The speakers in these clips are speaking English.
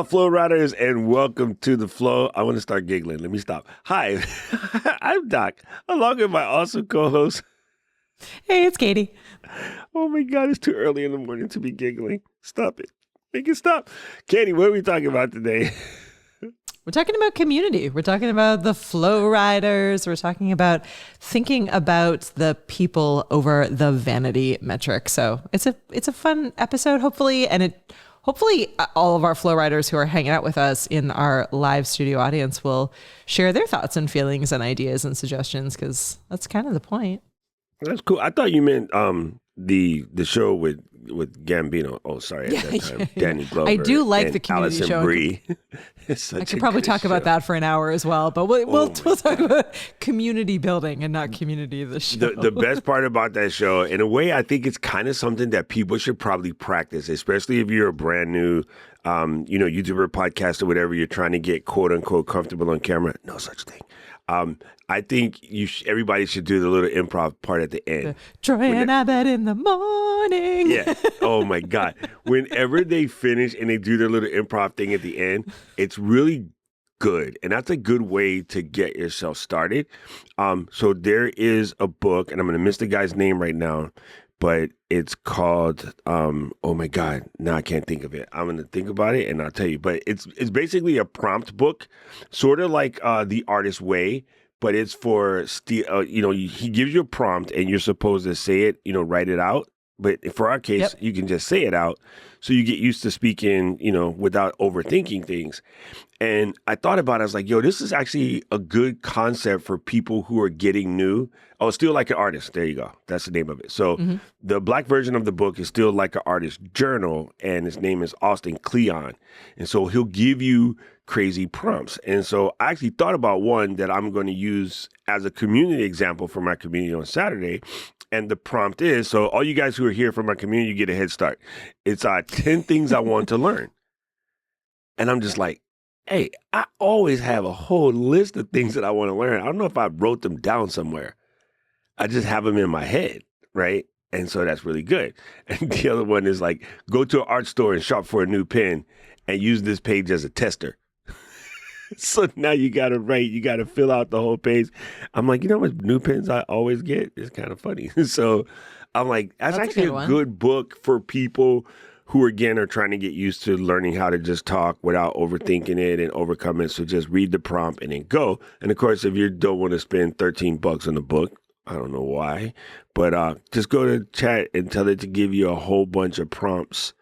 Hello, Flow Riders, and welcome to the Flow. I want to start giggling. Let me stop. Hi, I'm Doc, along with my awesome co-host. Hey, it's Katie. Oh my God, it's too early in the morning to be giggling. Stop it. Make it stop. Katie, what are we talking about today? We're talking about community. We're talking about the Flow Riders. We're talking about thinking about the people over the vanity metric. So it's a fun episode, hopefully, and hopefully all of our Flow Riders who are hanging out with us in our live studio audience will share their thoughts and feelings and ideas and suggestions, because that's kind of the point. That's cool. I thought you meant the show with Gambino. Oh, sorry, at that time, Danny Glover. I do like and the community Allison show. Brie. I could probably talk about that for an hour as well, but we'll talk about community building and not community the show. The best part about that show, in a way, I think it's kind of something that people should probably practice, especially if you're a brand new, YouTuber, podcaster, whatever. You're trying to get quote unquote comfortable on camera. No such thing. I think everybody should do the little improv part at the end. Troy and Abbott in the morning. Yeah. Oh my God. Whenever they finish and they do their little improv thing at the end, it's really good. And that's a good way to get yourself started. So there is a book, and I'm going to miss the guy's name right now, but it's called, oh my God, now I can't think of it. I'm going to think about it and I'll tell you. But it's basically a prompt book, sort of like The Artist's Way, but it's for, he gives you a prompt and you're supposed to say it, write it out. But for our case, You can just say it out. So you get used to speaking, without overthinking things. And I thought about it, I was like, this is actually a good concept for people who are getting new. Oh, Still Like an Artist. There you go. That's the name of it. So the Black version of the book is Still Like an Artist Journal, and his name is Austin Kleon. And so he'll give you crazy prompts. And so I actually thought about one that I'm going to use as a community example for my community on Saturday. And the prompt is, so all you guys who are here from my community, you get a head start. It's 10 things I want to learn. And I'm just like, hey, I always have a whole list of things that I want to learn. I don't know if I wrote them down somewhere. I just have them in my head, right? And so that's really good. And the other one is like, go to an art store and shop for a new pen and use this page as a tester. So now you got to fill out the whole page. I'm like, what new pens I always get? It's kind of funny. So I'm like, that's actually a good book for people who, again, are trying to get used to learning how to just talk without overthinking it and overcome it. So just read the prompt and then go. And of course, if you don't want to spend $13 on the book, I don't know why, but just go to chat and tell it to give you a whole bunch of prompts.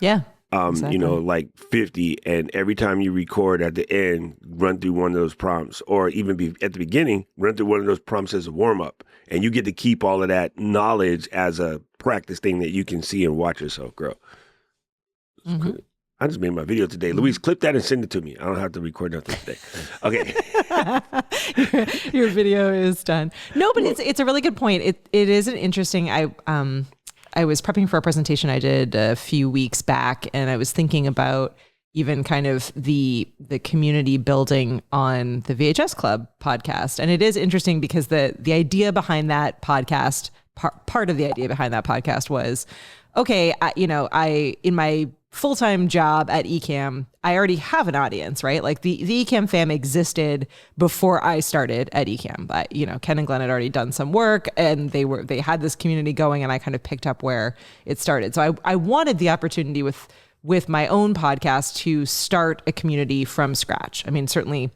Yeah. Exactly. Like 50, and every time you record at the end, run through one of those prompts, or even at the beginning, run through one of those prompts as a warm up, and you get to keep all of that knowledge as a practice thing that you can see and watch yourself grow. Cool. I just made my video today. Luis, clip that and send it to me. I don't have to record nothing today. Okay. Your video is done. No, but it's a really good point. It is an interesting, I was prepping for a presentation I did a few weeks back, and I was thinking about even kind of the community building on the VHS Club podcast. And it is interesting because the idea behind that podcast, part of the idea behind that podcast was, okay, I in my full-time job at Ecamm, I already have an audience, right? Like the Ecamm fam existed before I started at Ecamm. But Ken and Glenn had already done some work, and they had this community going, and I kind of picked up where it started. So I wanted the opportunity with my own podcast to start a community from scratch. I mean, certainly,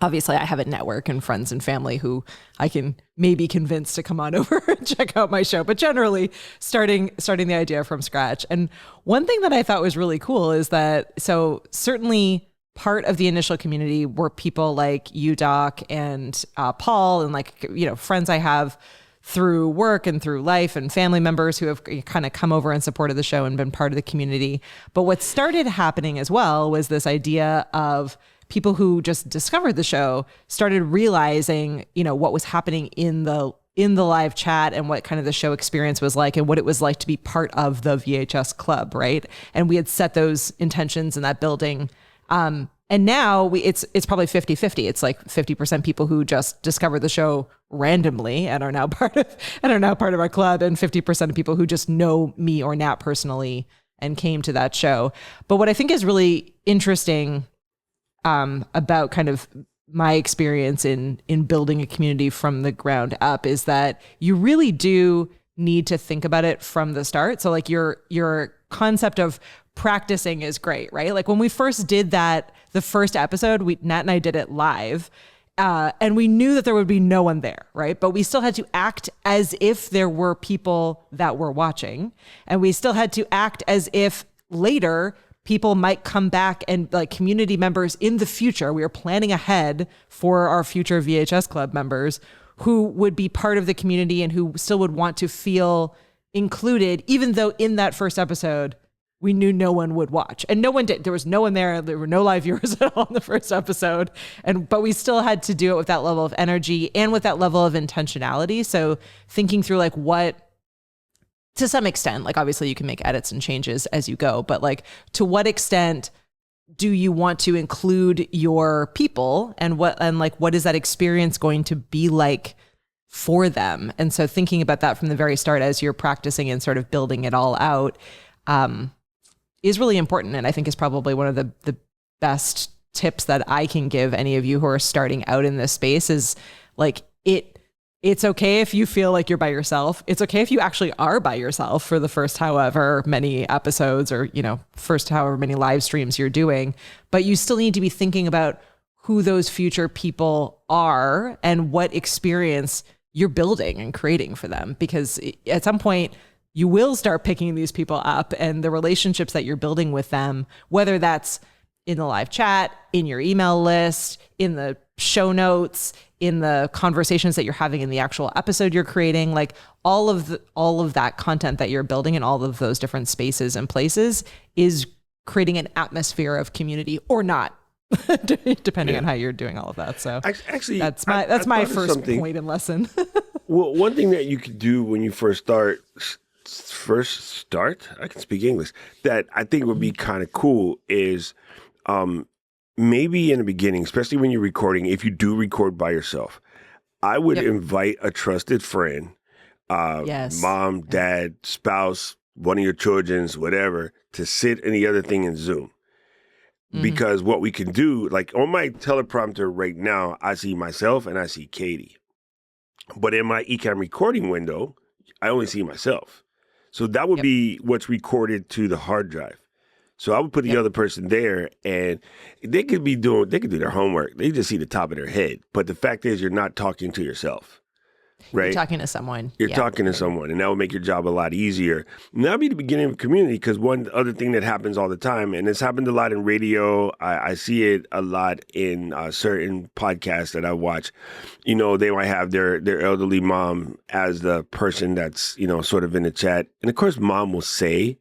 obviously, I have a network and friends and family who I can maybe convince to come on over and check out my show. But generally, starting the idea from scratch. And one thing that I thought was really cool is that, so certainly part of the initial community were people like you, Doc, and Paul, and friends I have through work and through life, and family members who have kind of come over and supported the show and been part of the community. But what started happening as well was this idea of people who just discovered the show started realizing, what was happening in the live chat and what kind of the show experience was like and what it was like to be part of the VHS Club, right? And we had set those intentions in that building. And now it's probably 50-50. It's like 50% people who just discovered the show randomly and are now part of our club, and 50% of people who just know me or Nat personally and came to that show. But what I think is really interesting about kind of my experience in building a community from the ground up is that you really do need to think about it from the start. So like your concept of practicing is great, right? Like when we first did that, the first episode, Nat and I did it live. And we knew that there would be no one there, right? But we still had to act as if there were people that were watching. And we still had to act as if later people might come back and like community members in the future. We were planning ahead for our future VHS Club members who would be part of the community and who still would want to feel included, even though in that first episode, we knew no one would watch, and no one did. There was no one there. There were no live viewers at all in the first episode. But we still had to do it with that level of energy and with that level of intentionality. So thinking through like what, to some extent, like obviously you can make edits and changes as you go, but like to what extent do you want to include your people, and what is that experience going to be like for them? And so thinking about that from the very start as you're practicing and sort of building it all out, is really important, and I think is probably one of the best tips that I can give any of you who are starting out in this space is like it's okay if you feel like you're by yourself. It's okay if you actually are by yourself for the first however many episodes or, first however many live streams you're doing, but you still need to be thinking about who those future people are and what experience you're building and creating for them, because at some point you will start picking these people up, and the relationships that you're building with them, whether that's in the live chat, in your email list, in the show notes, in the conversations that you're having in the actual episode you're creating, like all of that content that you're building in all of those different spaces and places is creating an atmosphere of community or not, depending on how you're doing all of that. So actually, that's my first point and lesson. Well, one thing that you could do when you first start, I can speak English, that I think would be kind of cool is maybe in the beginning, especially when you're recording, if you do record by yourself, I would invite a trusted friend, mom, dad, spouse, one of your children's, whatever, to sit in the other thing in Zoom. Mm-hmm. Because what we can do, like on my teleprompter right now, I see myself and I see Katie. But in my Ecamm recording window, I only see myself. So that would be what's recorded to the hard drive. So I would put the other person there, and they could do their homework. They just see the top of their head. But the fact is, you're not talking to yourself, right? You're talking to someone. You're talking to someone, and that will make your job a lot easier. And that'll be the beginning of a community, because one other thing that happens all the time, and it's happened a lot in radio, I see it a lot in certain podcasts that I watch. They might have their elderly mom as the person that's, sort of in the chat. And of course, mom will say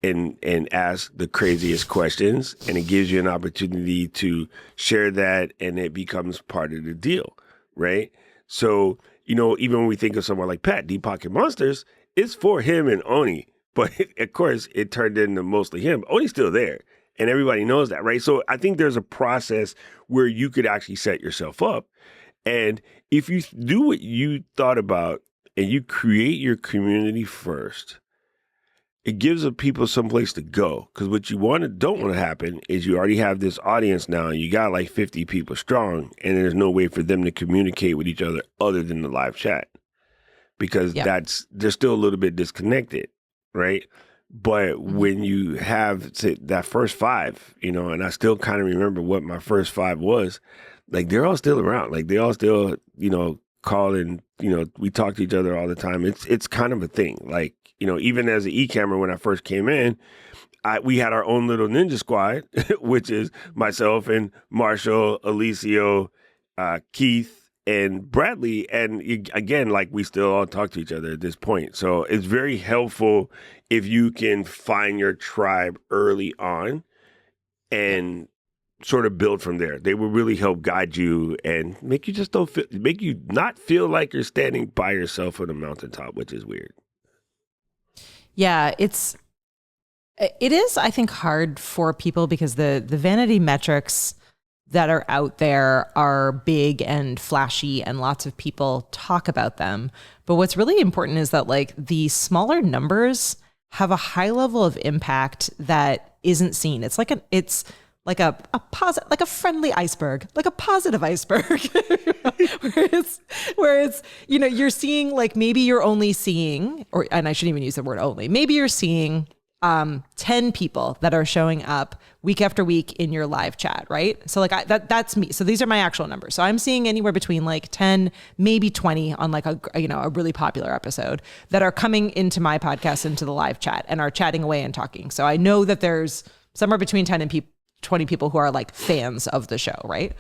and ask the craziest questions, and it gives you an opportunity to share that, and it becomes part of the deal, right? So, even when we think of someone like Pat, Deep Pocket Monsters, it's for him and Oni. But of course, it turned into mostly him. Oni's still there, and everybody knows that, right? So I think there's a process where you could actually set yourself up. And if you do what you thought about and you create your community first, it gives the people someplace to go. Because what you don't want to happen is you already have this audience now, and you got like 50 people strong, and there's no way for them to communicate with each other than the live chat, because they're still a little bit disconnected, right? But when you have that first 5, and I still kind of remember what my first 5 was, like they're all still around. Like they all still, call and, we talk to each other all the time. It's kind of a thing. Like, even as an Ecammer, when I first came in, we had our own little ninja squad, which is myself and Marshall, Alicio, Keith, and Bradley. And again, like we still all talk to each other at this point. So it's very helpful if you can find your tribe early on and sort of build from there. They will really help guide you and make you not feel like you're standing by yourself on a mountaintop, which is weird. Yeah, it is, I think, hard for people because the vanity metrics that are out there are big and flashy, and lots of people talk about them. But what's really important is that like the smaller numbers have a high level of impact that isn't seen. It's like a friendly iceberg, like a positive iceberg, whereas you're seeing, like, maybe you're only seeing, and I shouldn't even use the word only, maybe you're seeing 10 people that are showing up week after week in your live chat, right? So like that's me. So these are my actual numbers. So I'm seeing anywhere between like 10, maybe 20 on like a really popular episode that are coming into my podcast, into the live chat, and are chatting away and talking. So I know that there's somewhere between 10 and 20 people who are like fans of the show, right?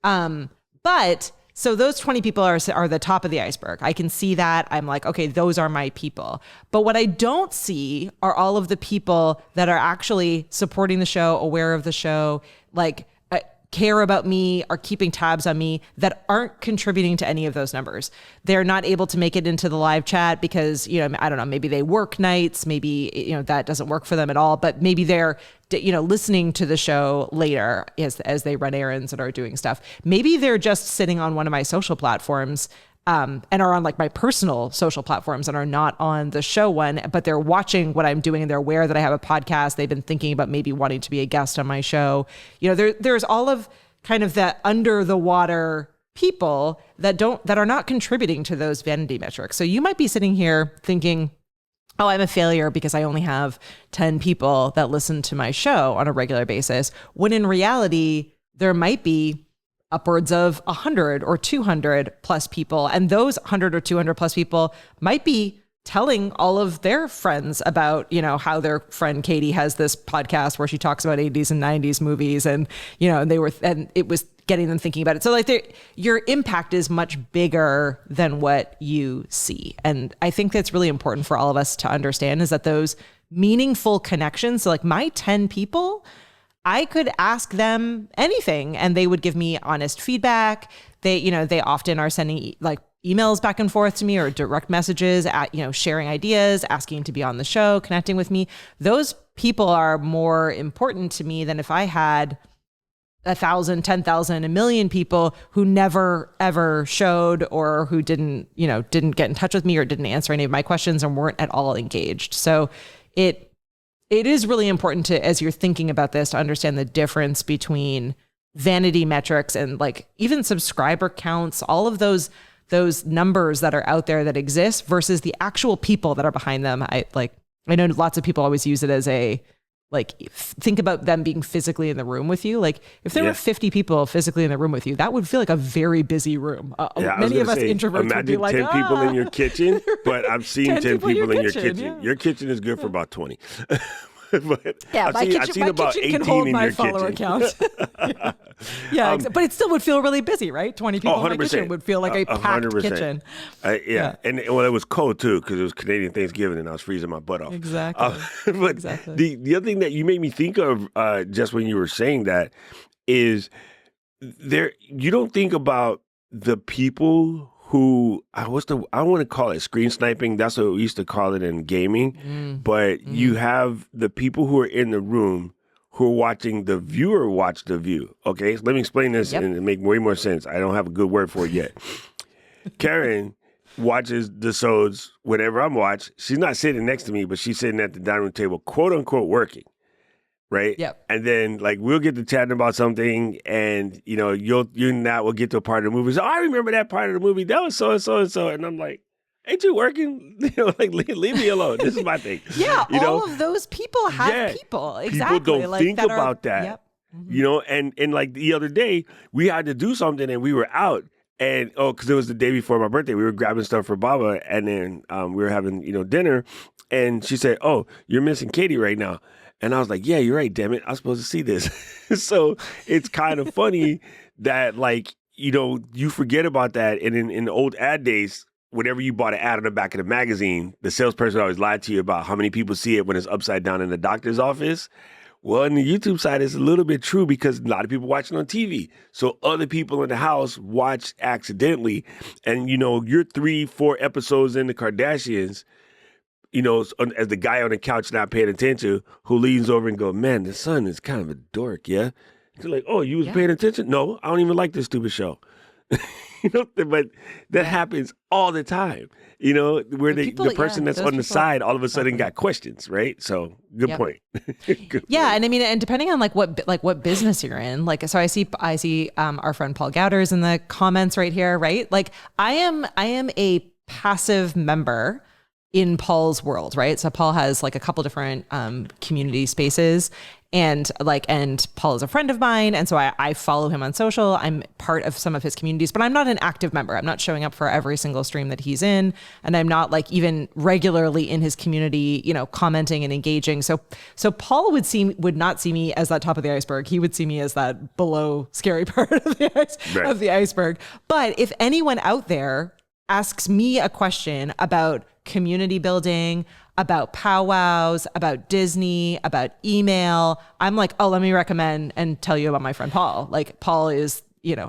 But so those 20 people are the top of the iceberg. I can see that. I'm like, okay, those are my people. But what I don't see are all of the people that are actually supporting the show, aware of the show, like care about me, are keeping tabs on me, that aren't contributing to any of those numbers. They're not able to make it into the live chat because, I don't know, maybe they work nights, maybe, that doesn't work for them at all, but maybe they're, listening to the show later as they run errands and are doing stuff. Maybe they're just sitting on one of my social platforms and are on like my personal social platforms and are not on the show one, but they're watching what I'm doing and they're aware that I have a podcast. They've been thinking about maybe wanting to be a guest on my show. There's all of kind of that under the water people that are not contributing to those vanity metrics. So you might be sitting here thinking, oh, I'm a failure because I only have 10 people that listen to my show on a regular basis, when in reality, there might be upwards of 100 or 200 plus people. And those 100 or 200 plus people might be telling all of their friends about, how their friend Katie has this podcast where she talks about 80s and 90s movies, and, and it was getting them thinking about it. So like your impact is much bigger than what you see. And I think that's really important for all of us to understand, is that those meaningful connections, so like my 10 people, I could ask them anything and they would give me honest feedback. They often are sending like emails back and forth to me, or direct messages, sharing ideas, asking to be on the show, connecting with me. Those people are more important to me than if I had 1,000, 10,000, 1 million people who never ever showed, or who didn't get in touch with me, or didn't answer any of my questions, and weren't at all engaged. So it is really important to, as you're thinking about this, to understand the difference between vanity metrics and like even subscriber counts, all of those numbers that are out there that exist, versus the actual people that are behind them. I know lots of people always use it as think about them being physically in the room with you. Like if there were 50 people physically in the room with you, that would feel like a very busy room. Many of us introverts would be like, 10 people in your kitchen, but I've seen 10 people in your kitchen. Yeah. Your kitchen is good for about 20. But my kitchen can hold my follower count. But it still would feel really busy, right? 20 people in my kitchen would feel like a packed 100%. Kitchen. And it was cold too, because it was Canadian Thanksgiving and I was freezing my butt off. Exactly. But the other thing that you made me think of just when you were saying that is you don't think about the people who I want to call it screen sniping. That's what we used to call it in gaming. But you have the people who are in the room who are watching the viewer watch the view. Okay, so let me explain this and make way more sense. I don't have a good word for it yet. Karen watches the shows whenever I'm watching. She's not sitting next to me, but she's sitting at the dining room table, quote unquote, working. Right. Yep. And then like we'll get to chatting about something, and you and that will get to a part of the movie. So I remember that part of the movie. That was so and so and so, and I'm like, ain't you working? Leave me alone. This is my thing. All of those people have people. Exactly. People don't think about that. Yep. And like the other day we had to do something and we were out. And because it was the day before my birthday, we were grabbing stuff for Baba, and then we were having dinner, and she said, "Oh, you're missing Katie right now." And I was like, yeah, you're right, damn it. I'm supposed to see this. So it's kind of funny that you forget about that. And in the old ad days, whenever you bought an ad on the back of the magazine, the salesperson always lied to you about how many people see it when it's upside down in the doctor's office. Well, on the YouTube side, it's a little bit true because a lot of people watching on TV. So other people in the house watch accidentally. And, you're 3-4 episodes in the Kardashians, as the guy on the couch not paying attention, who leans over and go, man, the son is kind of a dork, yeah? They're like, oh, you was paying attention? No, I don't even like this stupid show. But that happens all the time. Where the person that's on the side all of a sudden got questions, right? So good point. Good Yeah, point. and I mean, and depending on what business you're in, so I see our friend Paul Gowder's in the comments right here, right? Like I am a passive member in Paul's world, right? So Paul has like a couple different community spaces, and Paul is a friend of mine, and so I follow him on social. I'm part of some of his communities, but I'm not an active member. I'm not showing up for every single stream that he's in, and I'm not like even regularly in his community, commenting and engaging. So Paul would not see me as that top of the iceberg. He would see me as that below scary part of the iceberg. But if anyone out there asks me a question about community building, about powwows, about Disney, about email, I'm like, oh, let me recommend and tell you about my friend Paul. Like Paul is,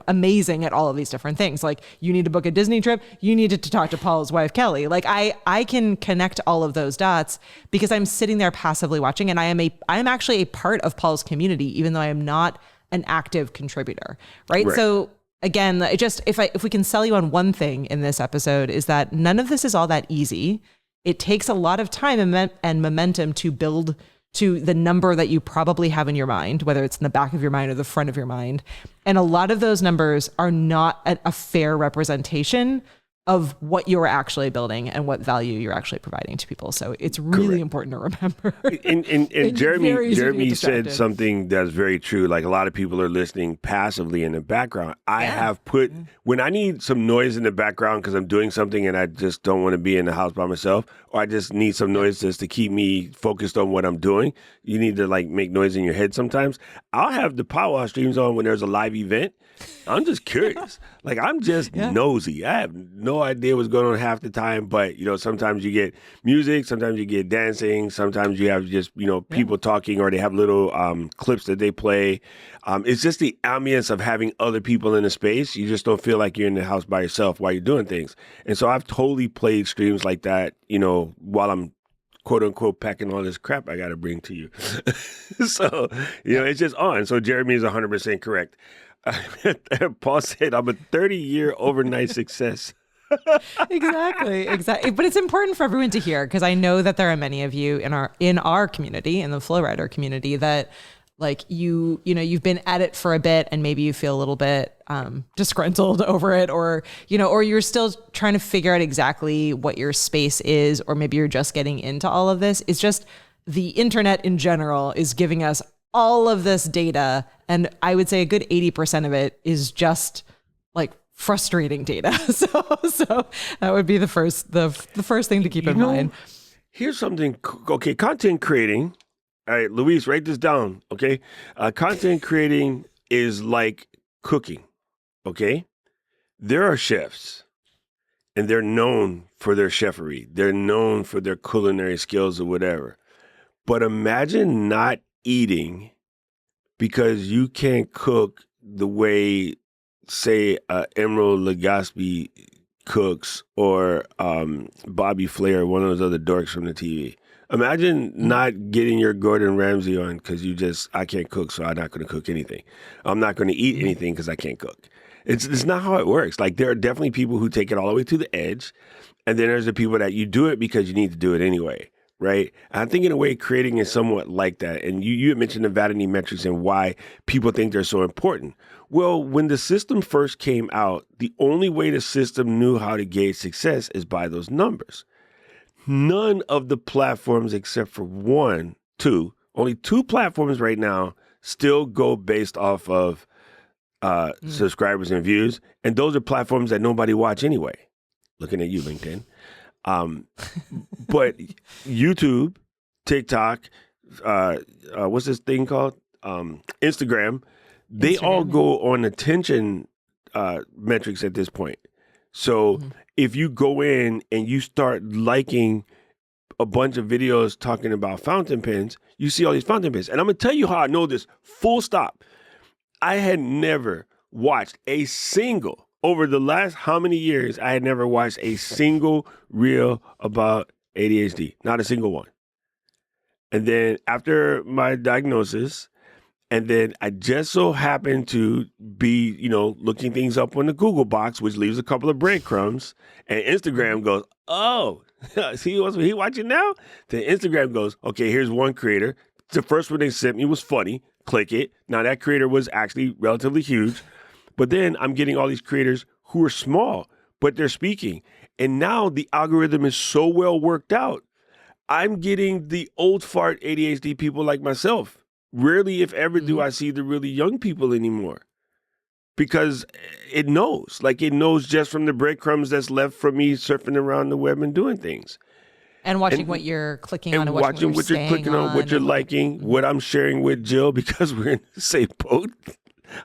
amazing at all of these different things. Like you need to book a Disney trip, you needed to talk to Paul's wife, Kelly. Like I can connect all of those dots because I'm sitting there passively watching, and I am actually a part of Paul's community, even though I am not an active contributor. Right. So again, if we can sell you on one thing in this episode, is that none of this is all that easy. It takes a lot of time and momentum to build to the number that you probably have in your mind, whether it's in the back of your mind or the front of your mind. And a lot of those numbers are not a fair representation of what you're actually building and what value you're actually providing to people. So it's really important to remember. And Jeremy said something that's very true. Like a lot of people are listening passively in the background. I have put, when I need some noise in the background because I'm doing something and I just don't want to be in the house by myself, or I just need some noise just to keep me focused on what I'm doing. You need to like make noise in your head sometimes. I'll have the powwow streams on when there's a live event. I'm just curious. Like, I'm just nosy. I have no idea what's going on half the time, but, sometimes you get music, sometimes you get dancing, sometimes you have just, people talking, or they have little clips that they play. It's just the ambience of having other people in the space. You just don't feel like you're in the house by yourself while you're doing things. And so I've totally played streams like that, while I'm quote unquote packing all this crap I got to bring to you. So, it's just on. So Jeremy is 100% correct. Paul said, I'm a 30-year overnight success. Exactly. But it's important for everyone to hear, because I know that there are many of you in our community, in the Flow Rider community, that like you've been at it for a bit and maybe you feel a little bit disgruntled over it, or you're still trying to figure out exactly what your space is, or maybe you're just getting into all of this. It's just the internet in general is giving us all of this data, and I would say a good 80% of it is just like frustrating data. So that would be the first thing to keep in mind. Here's something. Okay, content creating. All right, Luis, write this down. Okay, content creating is like cooking. Okay, there are chefs, and they're known for their chefery. They're known for their culinary skills or whatever. But imagine not eating because you can't cook the way, say, Emerald Lagasse cooks, or Bobby Flair, one of those other dorks from the TV. Imagine not getting your Gordon Ramsay on because I can't cook, so I'm not going to cook anything. I'm not going to eat anything because I can't cook. It's not how it works. Like, there are definitely people who take it all the way to the edge, and then there's the people that you do it because you need to do it anyway. Right. I think in a way creating is somewhat like that. And you had mentioned the vanity metrics and why people think they're so important. Well, when the system first came out, the only way the system knew how to gauge success is by those numbers. None of the platforms except for only two platforms right now still go based off of subscribers and views. And those are platforms that nobody watch anyway. Looking at you, LinkedIn. But YouTube, TikTok, what's this thing called? Instagram, they all go on attention metrics at this point. So if you go in and you start liking a bunch of videos talking about fountain pens, you see all these fountain pens. And I'm going to tell you how I know this, full stop. I had never watched over the last how many years, I had never watched a single reel about ADHD. Not a single one. And then after my diagnosis And then I just so happened to be, looking things up on the Google box, which leaves a couple of breadcrumbs. And Instagram goes, oh, see what's he watching now? Then Instagram goes, okay, here's one creator. The first one they sent me was funny. Click it. Now that creator was actually relatively huge. But then I'm getting all these creators who are small, but they're speaking. And now the algorithm is so well worked out. I'm getting the old fart ADHD people like myself. Rarely, if ever, do I see the really young people anymore, because it knows, it knows just from the breadcrumbs that's left from me surfing around the web and doing things. And watching what you're clicking on, and watching what you're clicking on, what you're liking, what I'm sharing with Jill, because we're in the same boat.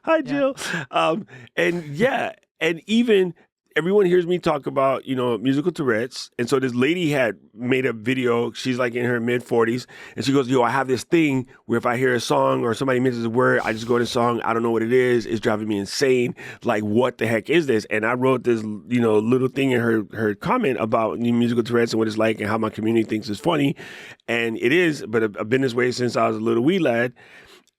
Hi, Jill. And even everyone hears me talk about, musical Tourette's. And so this lady had made a video. She's in her mid-40s. And she goes, I have this thing where if I hear a song or somebody mentions a word, I just go to the song. I don't know what it is. It's driving me insane. What the heck is this? And I wrote this, little thing in her comment about musical Tourette's and what it's like and how my community thinks it's funny. And it is, but I've been this way since I was a little wee lad.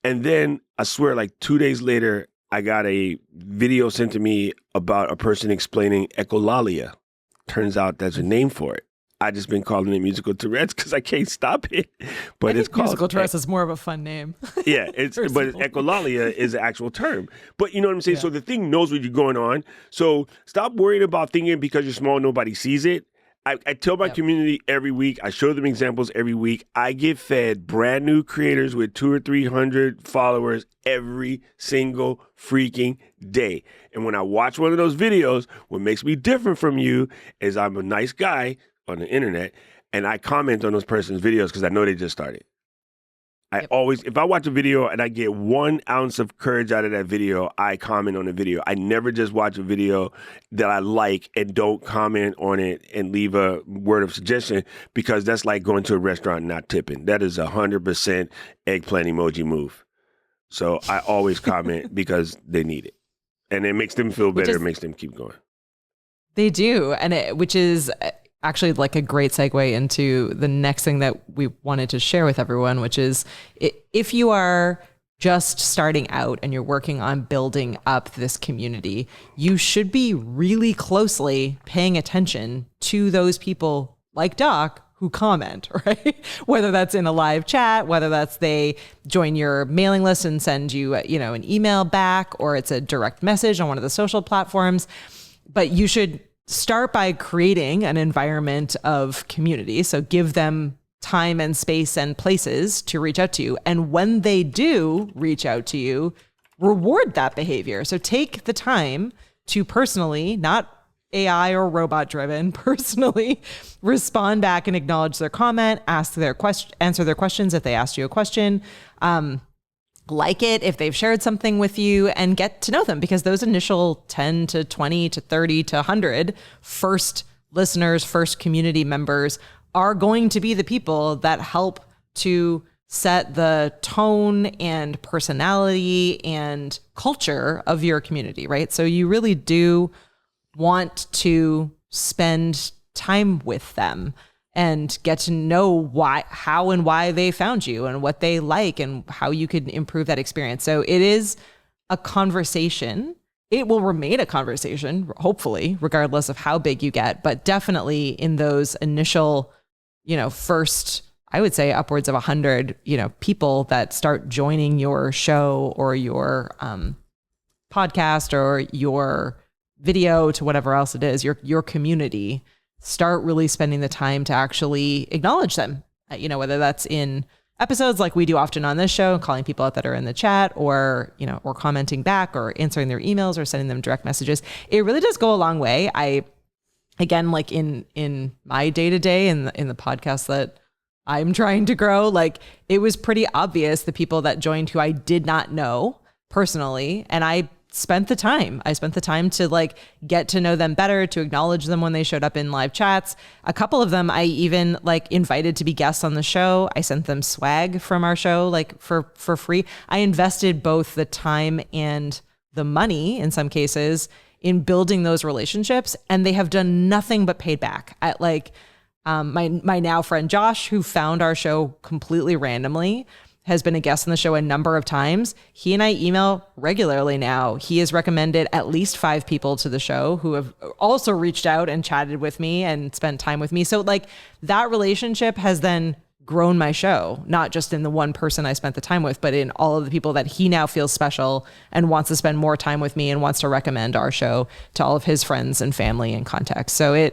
And then I swear, 2 days later, I got a video sent to me about a person explaining echolalia. Turns out there's a name for it. I just been calling it musical Tourette's because I can't stop it. But it's called musical Tourette's is more of a fun name. Yeah, but echolalia is the actual term. But you know what I'm saying? Yeah. So the thing knows what you're going on. So stop worrying about thinking because you're small, nobody sees it. I tell my community every week. I show them examples every week. I get fed brand new creators with 200 or 300 followers every single freaking day. And when I watch one of those videos, what makes me different from you is I'm a nice guy on the internet, and I comment on those person's videos because I know they just started. I always, if I watch a video and I get 1 ounce of courage out of that video, I comment on the video. I never just watch a video that I like and don't comment on it and leave a word of suggestion, because that's like going to a restaurant and not tipping. That is 100% eggplant emoji move. So I always comment because they need it. And it makes them feel better. It makes them keep going. They do. And which is actually a great segue into the next thing that we wanted to share with everyone, which is if you are just starting out and you're working on building up this community, you should be really closely paying attention to those people like Doc who comment, right? Whether that's in a live chat, whether that's they join your mailing list and send you, an email back, or it's a direct message on one of the social platforms. But you should start by creating an environment of community. So give them time and space and places to reach out to you. And when they do reach out to you, reward that behavior. So take the time to personally, not AI or robot driven, personally respond back and acknowledge their comment, answer their questions if they asked you a question. Like it if they've shared something with you, and get to know them, because those initial 10 to 20 to 30 to 100 first listeners, first community members are going to be the people that help to set the tone and personality and culture of your community, right? So you really do want to spend time with them and get to know how and why they found you and what they like and how you could improve that experience. So it is a conversation. It will remain a conversation, hopefully, regardless of how big you get, but definitely in those initial, first, I would say upwards of 100, people that start joining your show or your podcast or your video to whatever else it is, your community. Start really spending the time to actually acknowledge them, whether that's in episodes like we do often on this show, calling people out that are in the chat, or, or commenting back, or answering their emails, or sending them direct messages. It really does go a long way. Again, in my day-to-day in the podcast that I'm trying to grow, it was pretty obvious the people that joined who I did not know personally. And I spent the time to get to know them better, to acknowledge them when they showed up in live chats. A couple of them I even invited to be guests on the show. I sent them swag from our show, for free. I invested both the time and the money in some cases in building those relationships, and they have done nothing but paid back. At my now friend Josh, who found our show completely randomly, has been a guest on the show a number of times. He and I email regularly now. He has recommended at least 5 people to the show who have also reached out and chatted with me and spent time with me. So like that relationship has then grown my show, not just in the one person I spent the time with, but in all of the people that he now feels special and wants to spend more time with me and wants to recommend our show to all of his friends and family and contacts. So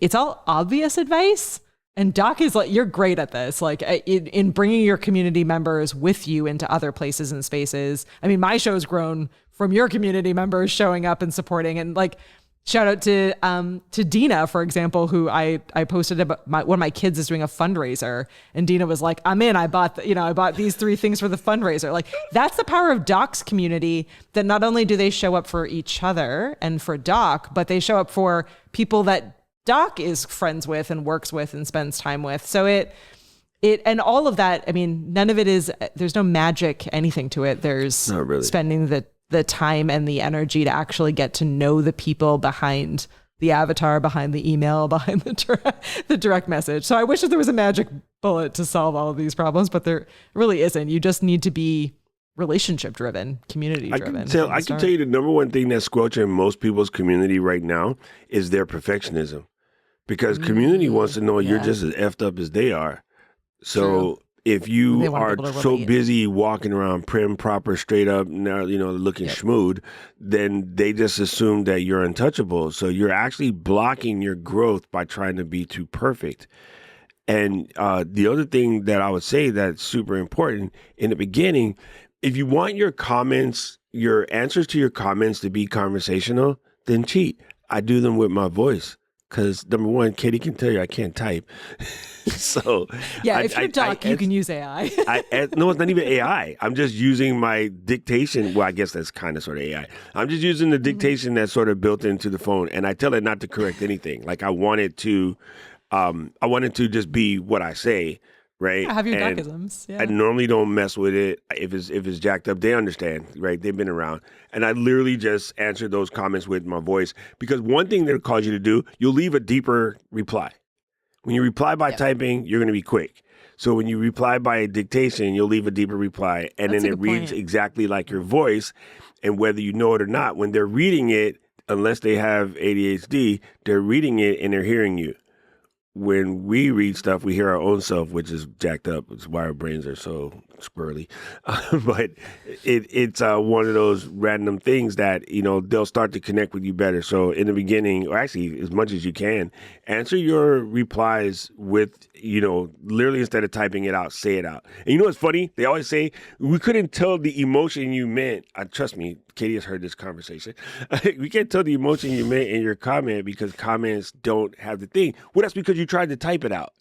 it's all obvious advice. And Doc is like, you're great at this, like in bringing your community members with you into other places and spaces. I mean, my show's grown from your community members showing up and supporting, and like, shout out to Dina, for example, who I posted about one of my kids is doing a fundraiser, and Dina was like, I'm in, I bought these 3 things for the fundraiser. Like, that's the power of Doc's community, that not only do they show up for each other and for Doc, but they show up for people that Doc is friends with and works with and spends time with. So it and all of that, I mean, none of it is, there's no magic anything to it. There's Not really. spending the time and the energy to actually get to know the people behind the avatar, behind the email, behind the direct message. So I wish that there was a magic bullet to solve all of these problems, but there really isn't. You just need to be relationship driven, community driven. I can tell you the number one thing that's squelching most people's community right now is their perfectionism. Because community wants to know you're just as effed up as they are. So if you are so busy walking around prim, proper, straight up, looking schmood, then they just assume that you're untouchable. So you're actually blocking your growth by trying to be too perfect. And the other thing that I would say that's super important in the beginning, if you want your comments, your answers to your comments to be conversational, then cheat. I do them with my voice. Because number one, Katie can tell you I can't type. So yeah, if you're Doc, you can use AI. No, it's not even AI. I'm just using my dictation. Well, I guess that's kind of sort of AI. I'm just using the dictation that's sort of built into the phone, and I tell it not to correct anything. Like I want it to just be what I say. Right. Yeah, have your Docisms. Yeah. I normally don't mess with it. If it's jacked up, they understand, right? They've been around. And I literally just answer those comments with my voice, because one thing they'll cause you to do, you'll leave a deeper reply. When you reply by typing, you're going to be quick. So when you reply by dictation, you'll leave a deeper reply, and then it reads exactly like your voice. And whether you know it or not, when they're reading it, unless they have ADHD, they're reading it and they're hearing you. When we read stuff, we hear our own self, which is jacked up. It's why our brains are so squirrely. But it's one of those random things that, they'll start to connect with you better. So in the beginning, or actually as much as you can, answer your replies with, literally instead of typing it out, say it out. And you know what's funny? They always say, we couldn't tell the emotion you meant. Trust me, Katie has heard this conversation. We can't tell the emotion you meant in your comment because comments don't have the thing. Well, that's because you tried to type it out.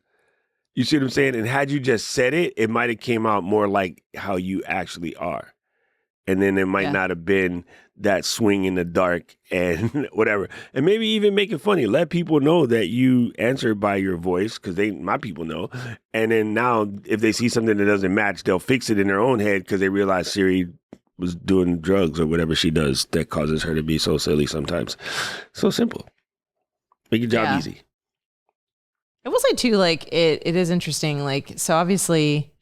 You see what I'm saying? And had you just said it, it might have came out more like how you actually are. And then it might not have been that swing in the dark and whatever. And maybe even make it funny. Let people know that you answer by your voice, because my people know. And then now if they see something that doesn't match, they'll fix it in their own head because they realize Siri was doing drugs or whatever she does that causes her to be so silly sometimes. So simple. Make your job easy. I will say too, like it is interesting. Like, so obviously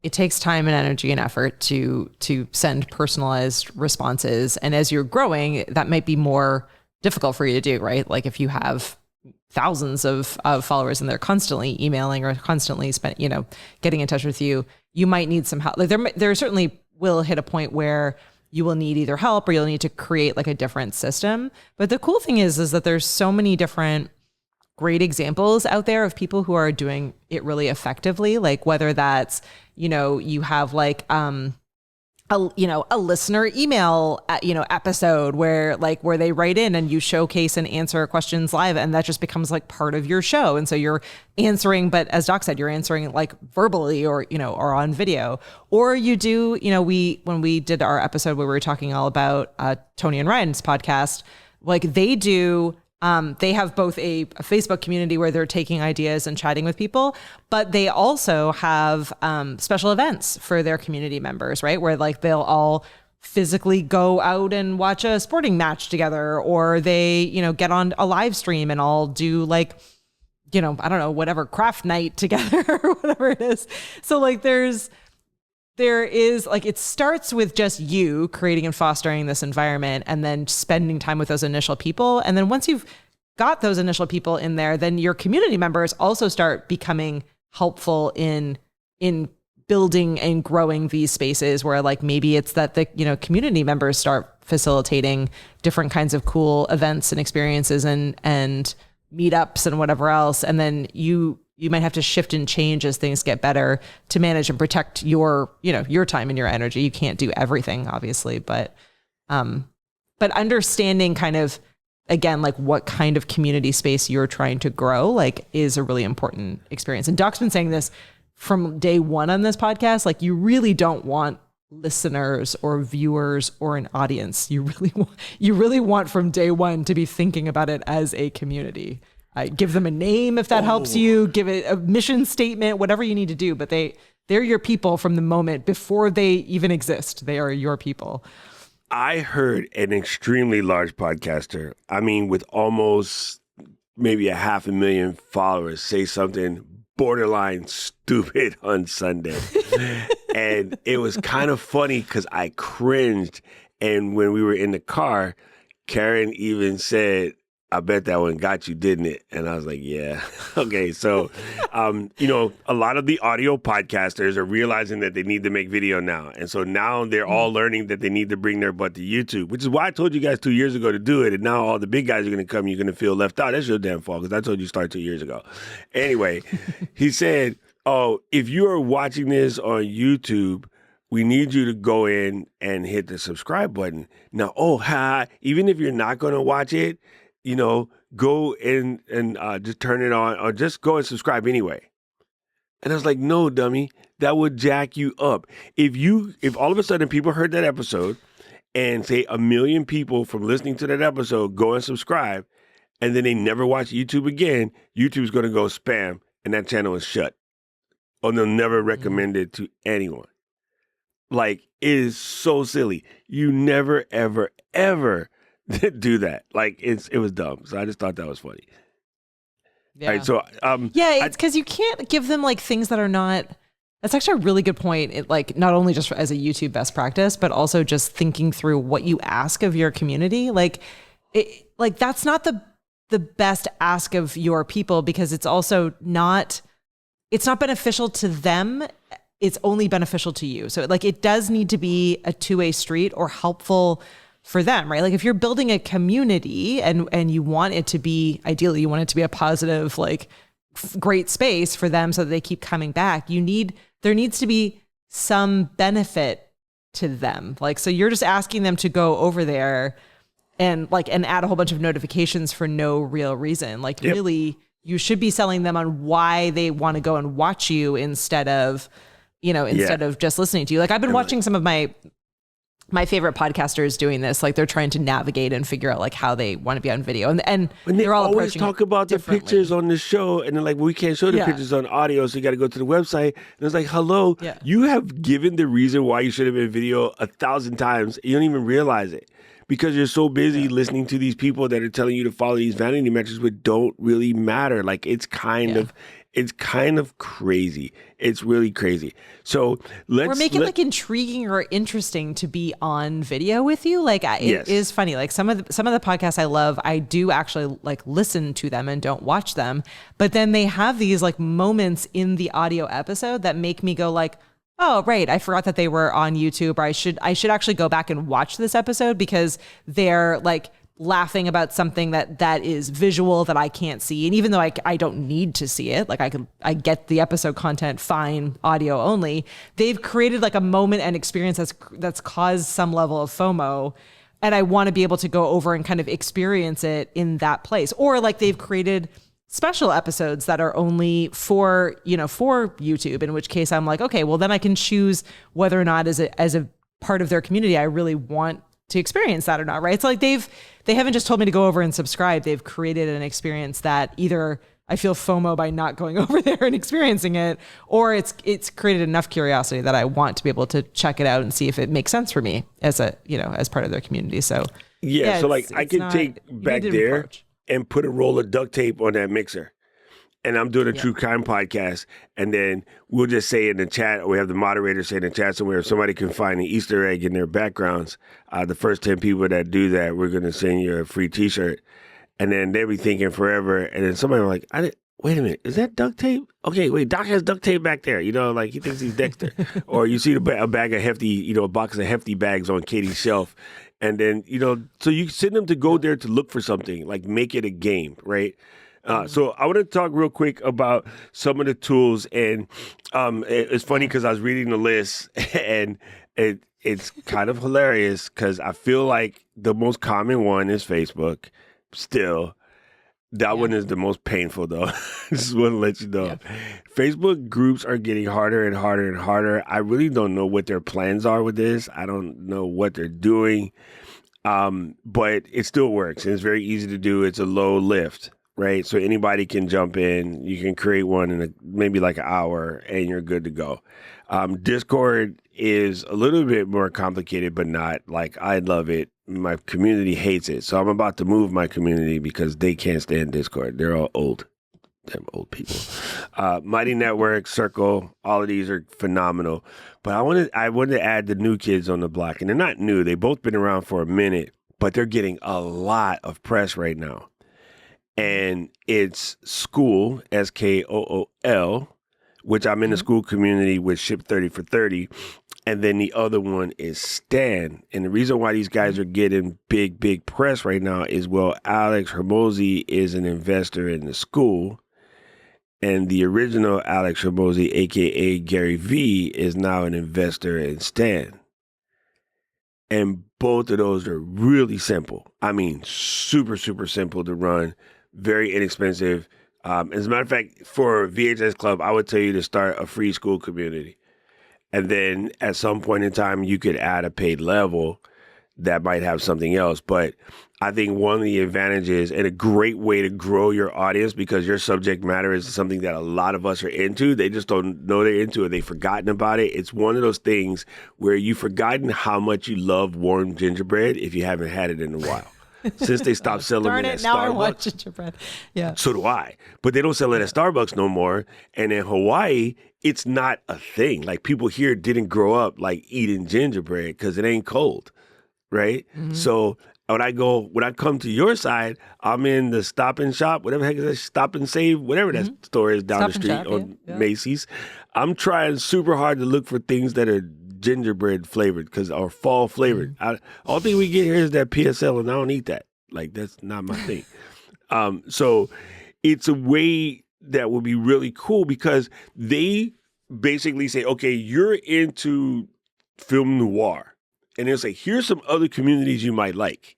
it takes time and energy and effort to send personalized responses. And as you're growing, that might be more difficult for you to do, right? Like if you have thousands of followers and they're constantly emailing or constantly getting in touch with you, you might need some help. Like there certainly will hit a point where you will need either help or you'll need to create like a different system. But the cool thing is that there's so many different great examples out there of people who are doing it really effectively. Like whether that's, you have like, a listener email, episode where they write in and you showcase and answer questions live, and that just becomes like part of your show. And so you're answering, but as Doc said, you're answering like verbally or on video, or you do, when we did our episode where we were talking all about Tony and Ryan's podcast, like they have both a Facebook community where they're taking ideas and chatting with people, but they also have special events for their community members, right? Where like they'll all physically go out and watch a sporting match together, or they, get on a live stream and all do like, I don't know, whatever, craft night together or whatever it is. So like there's there is like, it starts with just you creating and fostering this environment and then spending time with those initial people. And then once you've got those initial people in there, then your community members also start becoming helpful in building and growing these spaces where like maybe it's that the, community members start facilitating different kinds of cool events and experiences and meetups and whatever else. And then you might have to shift and change as things get better to manage and protect your time and your energy. You can't do everything, obviously, but understanding kind of, again, like what kind of community space you're trying to grow, like is a really important experience. And Doc's been saying this from day one on this podcast, like you really don't want listeners or viewers or an audience. You really want from day one to be thinking about it as a community. Give them a name if that helps you. Give it a mission statement, whatever you need to do. But they're your people from the moment before they even exist. They are your people. I heard an extremely large podcaster, with almost maybe 500,000 followers, say something borderline stupid on Sunday. And it was kind of funny because I cringed. And when we were in the car, Karen even said, I bet that one got you, didn't it? And I was like, yeah. Okay. So, a lot of the audio podcasters are realizing that they need to make video now. And so now they're all learning that they need to bring their butt to YouTube, which is why I told you guys 2 years ago to do it. And now all the big guys are going to come. You're going to feel left out. That's your damn fault because I told you to start 2 years ago. Anyway, he said, if you are watching this on YouTube, we need you to go in and hit the subscribe button. Now, even if you're not going to watch it, go in and just turn it on or just go and subscribe anyway. And I was like, no, dummy, that would jack you up. If all of a sudden people heard that episode and say 1 million people from listening to that episode go and subscribe and then they never watch YouTube again, YouTube's going to go spam and that channel is shut. Or they'll never recommend it to anyone. Like, it is so silly. You never, ever, ever do that. Like it was dumb. So I just thought that was funny. Yeah. All right, so it's because you can't give them like things that are not. That's actually a really good point. It like not only just as a YouTube best practice, but also just thinking through what you ask of your community. Like that's not the best ask of your people because it's also not. It's not beneficial to them. It's only beneficial to you. So like it does need to be a two-way street or helpful for them, right? Like if you're building a community and you want it to be, ideally you want it to be a positive, like great space for them so that they keep coming back, there needs to be some benefit to them. Like, so you're just asking them to go over there and add a whole bunch of notifications for no real reason. Like really, you should be selling them on why they want to go and watch you instead of just listening to you. Like I've been watching some of my favorite podcasters doing this, like they're trying to navigate and figure out like how they want to be on video, and they're all always approaching talk about the pictures on the show, and they're like, well, we can't show the pictures on audio, so you got to go to the website. And it's like, hello, you have given the reason why you should have been video 1,000 times. You don't even realize it because you're so busy listening to these people that are telling you to follow these vanity metrics, but don't really matter. Like it's kind of crazy. It's really crazy. So we're making like intriguing or interesting to be on video with you. Like it is funny. Like some of the podcasts I love, I do actually like listen to them and don't watch them. But then they have these like moments in the audio episode that make me go like, oh, right, I forgot that they were on YouTube, or I should actually go back and watch this episode because they're like laughing about something that is visual that I can't see. And even though I don't need to see it, like I get the episode content fine, audio only, they've created like a moment and experience that's caused some level of FOMO. And I want to be able to go over and kind of experience it in that place. Or like they've created special episodes that are only for YouTube, in which case I'm like, okay, well then I can choose whether or not as a part of their community I really want to experience that or not, right? So like they haven't just told me to go over and subscribe. They've created an experience that either I feel FOMO by not going over there and experiencing it, or it's created enough curiosity that I want to be able to check it out and see if it makes sense for me as as part of their community. So so like I can take back there and put a roll of duct tape on that mixer. and I'm doing a true crime podcast, and then we'll just say in the chat, or we have the moderator say in the chat somewhere, if somebody can find an Easter egg in their backgrounds, the first 10 people that do that, we're going to send you a free T-shirt. And then they'll be thinking forever, and then somebody will be like, wait a minute, is that duct tape? Okay, wait, Doc has duct tape back there. You know, like he thinks he's Dexter. Or you see a bag of hefty, you know, a box of hefty bags on Katie's shelf. And then, you know, so you send them to go there to look for something, like make it a game, right? So I want to talk real quick about some of the tools. And it's funny because I was reading the list, and it's kind of hilarious because I feel like the most common one is Facebook still. That one is the most painful, though. Just want to let you know. Yeah. Facebook groups are getting harder and harder and harder. I really don't know what their plans are with this. I don't know what they're doing, but it still works. And it's very easy to do. It's a low lift, right? So anybody can jump in. You can create one in maybe like an hour, and you're good to go. Discord is a little bit more complicated, but not. Like, I love it. My community hates it. So I'm about to move my community because they can't stand Discord. They're all old. Them old people. Mighty Network, Circle, all of these are phenomenal. But I wanted to add the new kids on the block. And they're not new. They've both been around for a minute, but they're getting a lot of press right now. And it's School, SKOOL, which I'm in the school community with Ship 30 for 30. And then the other one is Stan. And the reason why these guys are getting big press right now is, well, Alex Hormozy is an investor in the school. And the original Alex Hormozy, a.k.a. Gary V, is now an investor in Stan. And both of those are really simple. I mean, super simple to run, very inexpensive. As a matter of fact, for VHS Club, I would tell you to start a free school community. And then at some point in time, you could add a paid level that might have something else. But I think one of the advantages and a great way to grow your audience, because your subject matter is something that a lot of us are into. They just don't know they're into it. They've forgotten about it. It's one of those things where you've forgotten how much you love warm gingerbread if you haven't had it in a while. Since they stopped selling it at Starbucks. Now I want gingerbread. Yeah. So do I. But they don't sell it at Starbucks no more. And in Hawaii, it's not a thing. Like, people here didn't grow up like eating gingerbread because it ain't cold, right? Mm-hmm. So when I come to your side, I'm in the Stop and Shop, whatever the heck is that, Stop and Save, whatever that store is down the street on Macy's. I'm trying super hard to look for things that are gingerbread flavored or fall flavored. All thing we get here is that PSL, and I don't eat that. Like, that's not my thing. So it's a way that would be really cool because they basically say, okay, you're into film noir, and they'll say, here's some other communities you might like.